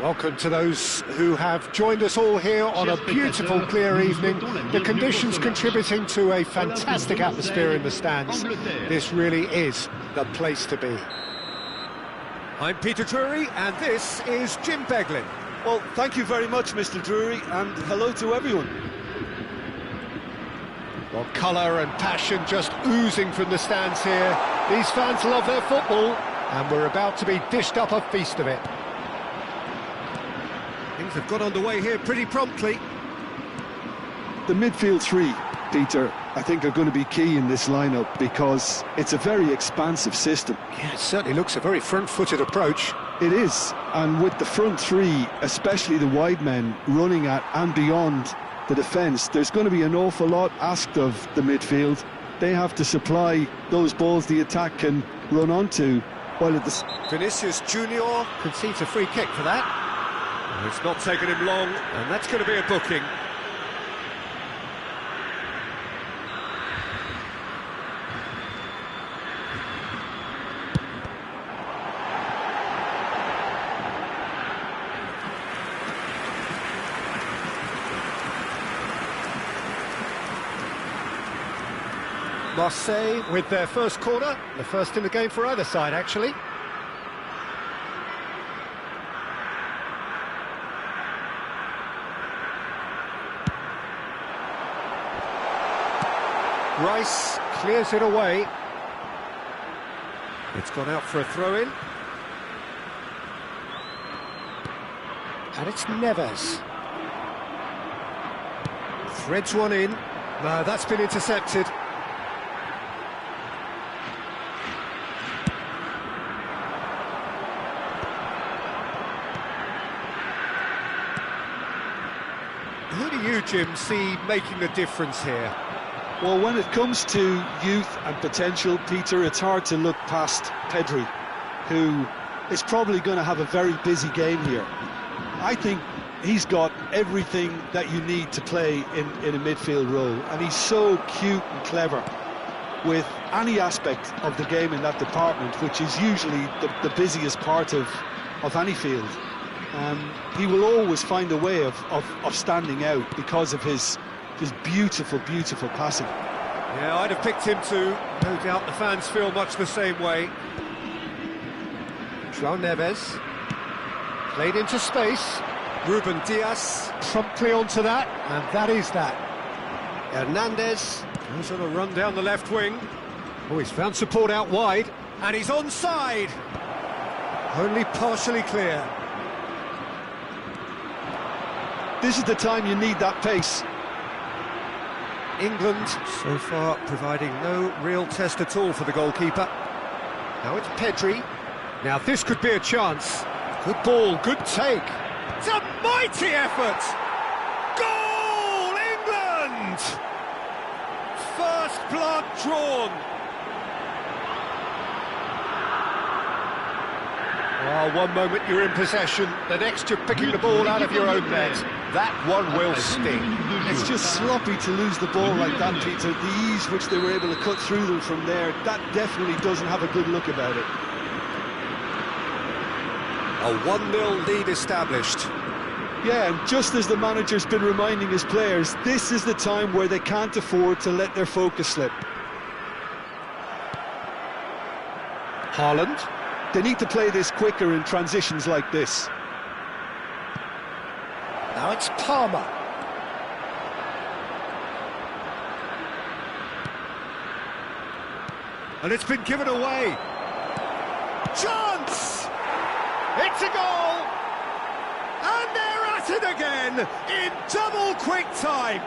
Welcome to those who have joined us all here on a beautiful, clear evening. The conditions contributing to a fantastic atmosphere in the stands. This really is the place to be. I'm Peter Drury, and this is Jim Beglin. Well, thank you very much, Mr. Drury, and hello to everyone. Well, colour and passion just oozing from the stands here. These fans love their football, and we're about to be dished up a feast of it. Things have got underway here pretty promptly. The midfield three, Peter, I think are going to be key in this lineup because it's a very expansive system. Yeah, it certainly looks a very front-footed approach. It is, and with the front three, especially the wide men, running at and beyond the defence, there's going to be an awful lot asked of the midfield. They have to supply those balls the attack can run onto, while at the... Vinicius Junior concedes a free kick for that. It's not taken him long, and that's going to be a booking. Marseille with their first corner, the first in the game for either side, actually. Rice clears it away. It's gone out for a throw-in. And it's Neves. Threads one in. No, that's been intercepted. Who do you, Jim, see making the difference here? Well, when it comes to youth and potential, Peter, it's hard to look past Pedri, who is probably going to have a very busy game here. I think he's got everything that you need to play in a midfield role, and he's so cute and clever with any aspect of the game in that department, which is usually the busiest part of any field. He will always find a way of standing out because of his beautiful, beautiful passing. Yeah, I'd have picked him too. No doubt the fans feel much the same way. João Neves. Played into space. Ruben Dias promptly onto that, and that is that. Hernandez goes on a run down the left wing. Oh, he's found support out wide, and he's onside. Only partially clear. This is the time you need that pace. England so far providing no real test at all for the goalkeeper. Now it's Pedri. Now this could be a chance. Good ball, good take. It's a mighty effort! Goal, England! First blood drawn. Well, one moment you're in possession, the next you're picking the ball out of your own net. That one will sting. It's just sloppy to lose the ball like that, Peter. The ease which they were able to cut through them from there, that definitely doesn't have a good look about it. A 1-0 lead established. Yeah, and just as the manager's been reminding his players, this is the time where they can't afford to let their focus slip. Haaland. They need to play this quicker in transitions like this. Now it's Palmer. And it's been given away. Chance! It's a goal! And they're at it again in double quick time.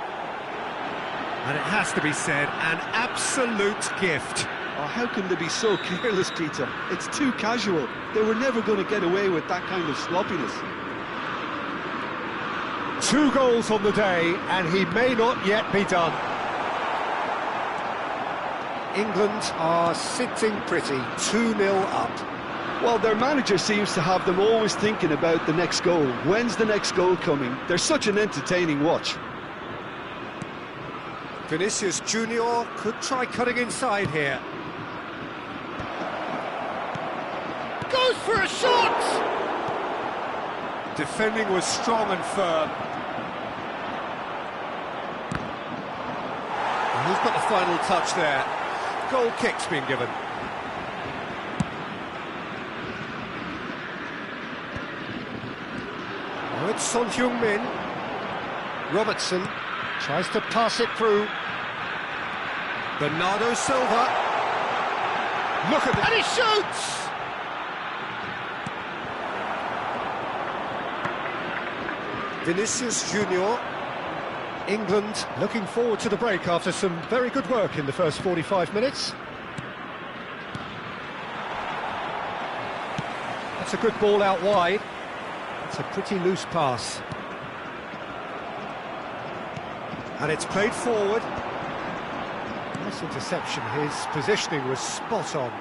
And it has to be said, an absolute gift. Oh, how can they be so careless, Peter? It's too casual. They were never going to get away with that kind of sloppiness. 2 goals on the day, and he may not yet be done. England are sitting pretty, 2-0 up. Well, their manager seems to have them always thinking about the next goal. When's the next goal coming? They're such an entertaining watch. Vinicius Junior could try cutting inside here. Goes for a shot! Defending was strong and firm. And who's got the final touch there? Goal kick's been given. Now it's Son Heung-min. Robertson tries to pass it through. Bernardo Silva. Look at that, and he shoots! Vinicius Junior. England looking forward to the break after some very good work in the first 45 minutes. That's a good ball out wide. It's a pretty loose pass. And it's played forward. Nice interception. His positioning was spot on.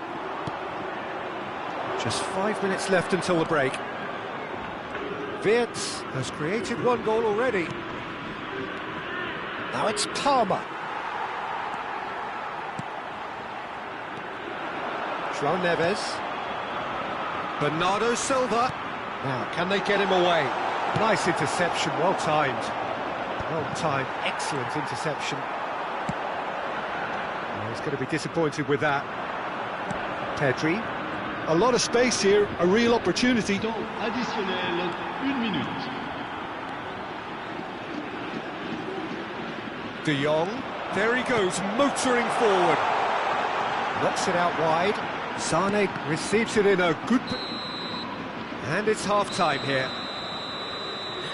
Just 5 minutes left until the break. Wirtz has created one goal already. Now it's Palmer. João Neves. Bernardo Silva. Now, can they get him away? Nice interception, well timed. Well timed, excellent interception. Oh, he's going to be disappointed with that. Pedri. A lot of space here, a real opportunity. Additionnel, 1 minute. De Jong, there he goes, motoring forward. Knocks it out wide. Sane receives it in a good... And it's half-time here.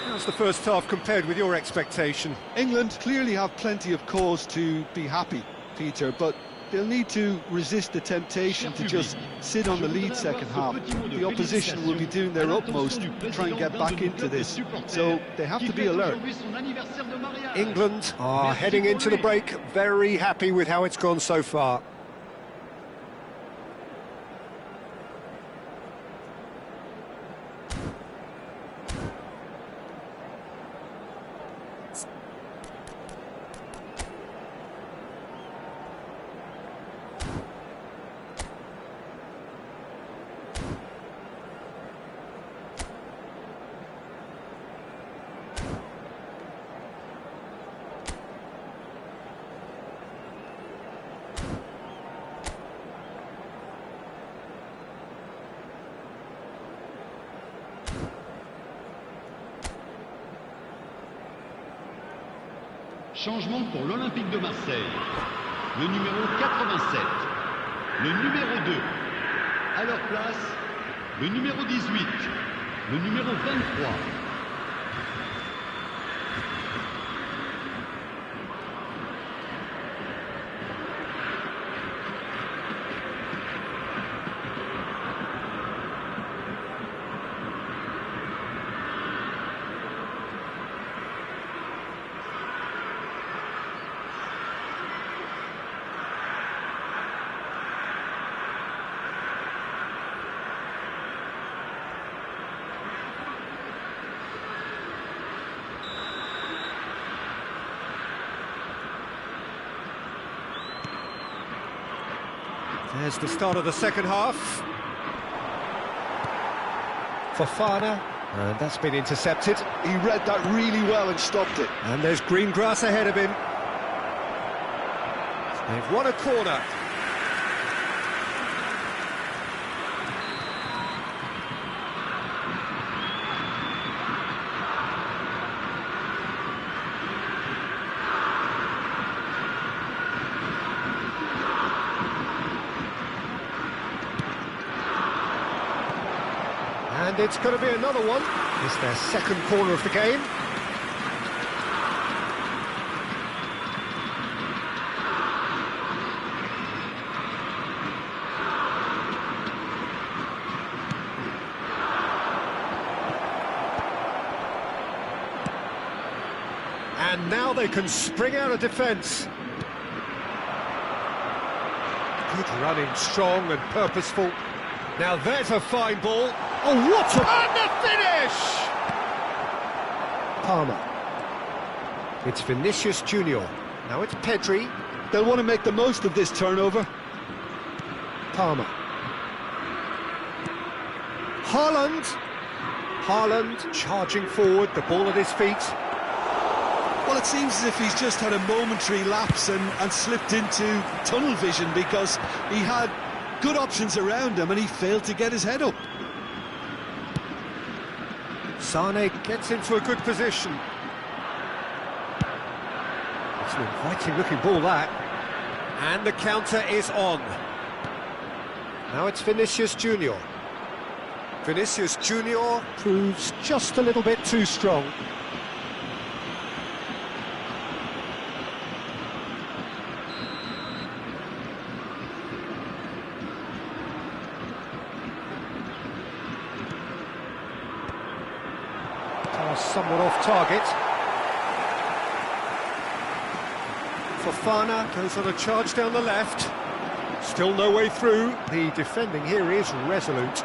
How's the first half compared with your expectation? England clearly have plenty of cause to be happy, Peter, but they'll need to resist the temptation to just sit on the lead second half. The opposition will be doing their utmost to try and get back into this, so they have to be alert. England are heading into the break very happy with how it's gone so far. Changement pour l'Olympique de Marseille. Le numéro 87. Le numéro 2. À leur place, le numéro 18. Le numéro 23. There's the start of the second half. Fofana, and that's been intercepted. He read that really well and stopped it. And there's green grass ahead of him. They've won a corner. And it's going to be another one. It's their second corner of the game. And now they can spring out of defence. Good running, strong and purposeful. Now there's a fine ball. Oh, what a... And the finish! Palmer. It's Vinicius Junior. Now it's Pedri. They'll want to make the most of this turnover. Palmer. Haaland. Haaland charging forward, the ball at his feet. Well, it seems as if he's just had a momentary lapse and slipped into tunnel vision, because he had good options around him and he failed to get his head up. Sane gets into a good position. It's an inviting looking ball, that. And the counter is on. Now it's Vinicius Junior. Vinicius Junior proves just a little bit too strong. Somewhat off target. Fofana goes on a charge down the left. Still no way through. The defending here is resolute.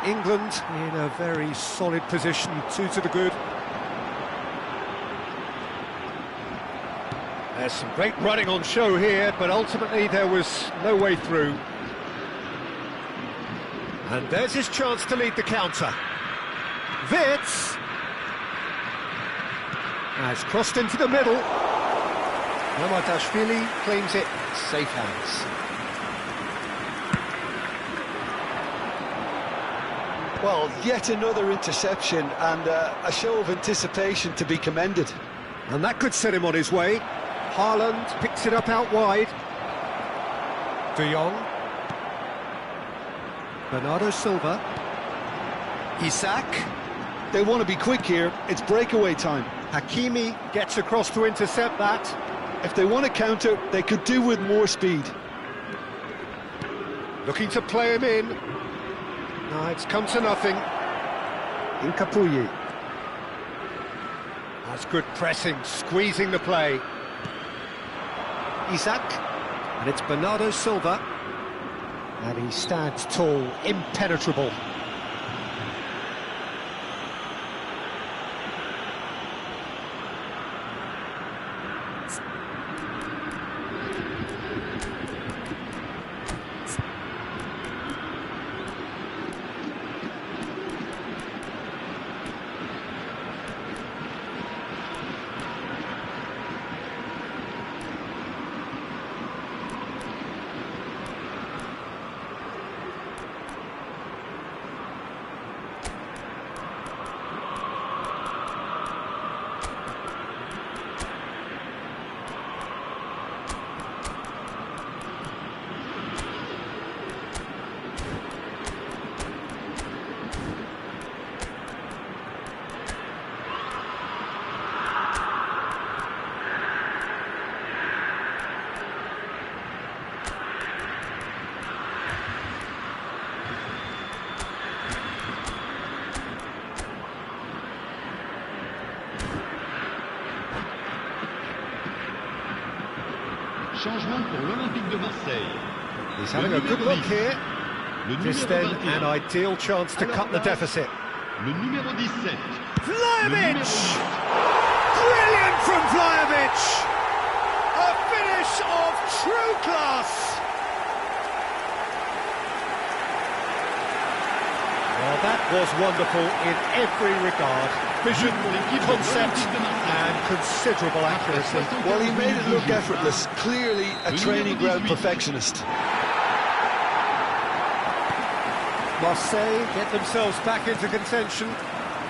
England in a very solid position, 2 to the good. There's some great running on show here, but ultimately there was no way through. And there's his chance to lead the counter. Wits has crossed into the middle. Mamadashvili claims it, safe hands. Well, yet another interception, and a show of anticipation to be commended. And that could set him on his way. Haaland picks it up out wide. De Jong. Bernardo Silva. Isak. They want to be quick here. It's breakaway time. Hakimi gets across to intercept that. If they want to counter, they could do with more speed. Looking to play him in. No, it's come to nothing. Incapuyi. That's good pressing, squeezing the play. Isak. And it's Bernardo Silva. And he stands tall, impenetrable. Changement pour l'Olympique de Marseille. He's having a good look here. This then an ideal chance to cut the deficit. Le numéro 17. Vlahovic! Brilliant from Vlahovic! A finish of true class! Well, that was wonderful in every regard. Vision, concept, and considerable accuracy. Well, he made it look effortless. Clearly a training ground perfectionist. Marseille get themselves back into contention.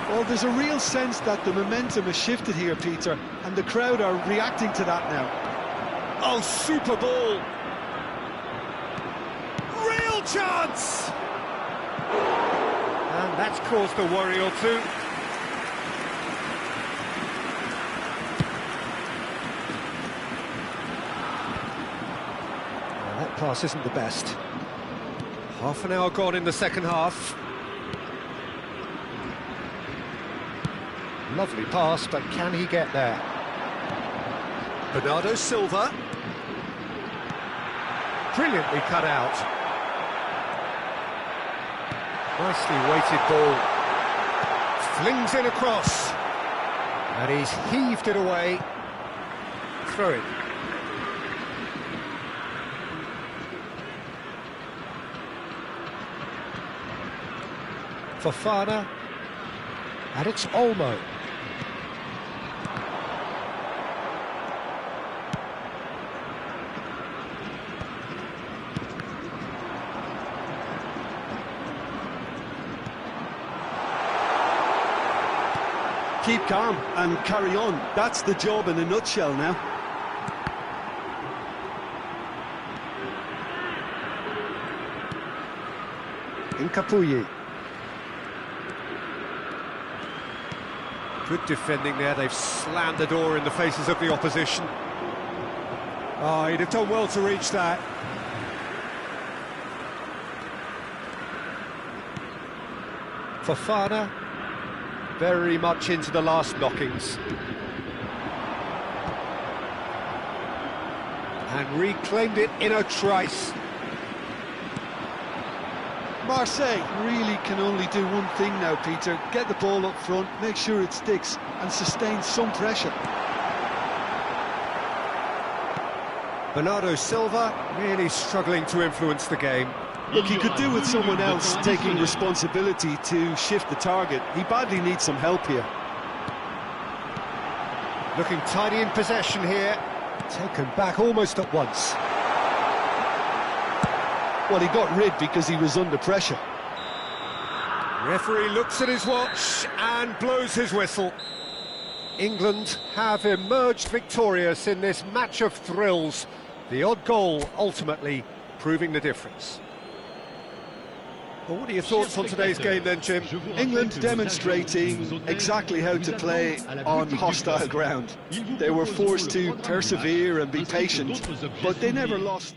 Well, there's a real sense that the momentum has shifted here, Peter, and the crowd are reacting to that now. Oh, super ball! Real chance! And that's caused a worry or two. Well, that pass isn't the best. Half an hour gone in the second half. Lovely pass, but can he get there? Bernardo Silva. Brilliantly cut out. Nicely weighted ball. Flings it across. And he's heaved it away. Throw it. Fofana. And it's Olmo. Keep calm and carry on. That's the job in a nutshell now. Incapuyi. Good defending there. They've slammed the door in the faces of the opposition. Oh, he'd have done well to reach that. Fofana. Very much into the last knockings. And reclaimed it in a trice. Marseille really can only do one thing now, Peter. Get the ball up front, make sure it sticks, and sustain some pressure. Bernardo Silva really struggling to influence the game. Look, he could do with someone else taking responsibility to shift the target. He badly needs some help here. Looking tidy in possession here. Taken back almost at once. Well, he got rid because he was under pressure. Referee looks at his watch and blows his whistle. England have emerged victorious in this match of thrills. The odd goal ultimately proving the difference. Well, what are your thoughts on today's game then, Jim? England demonstrating exactly how to play on hostile ground. They were forced to persevere and be patient, but they never lost.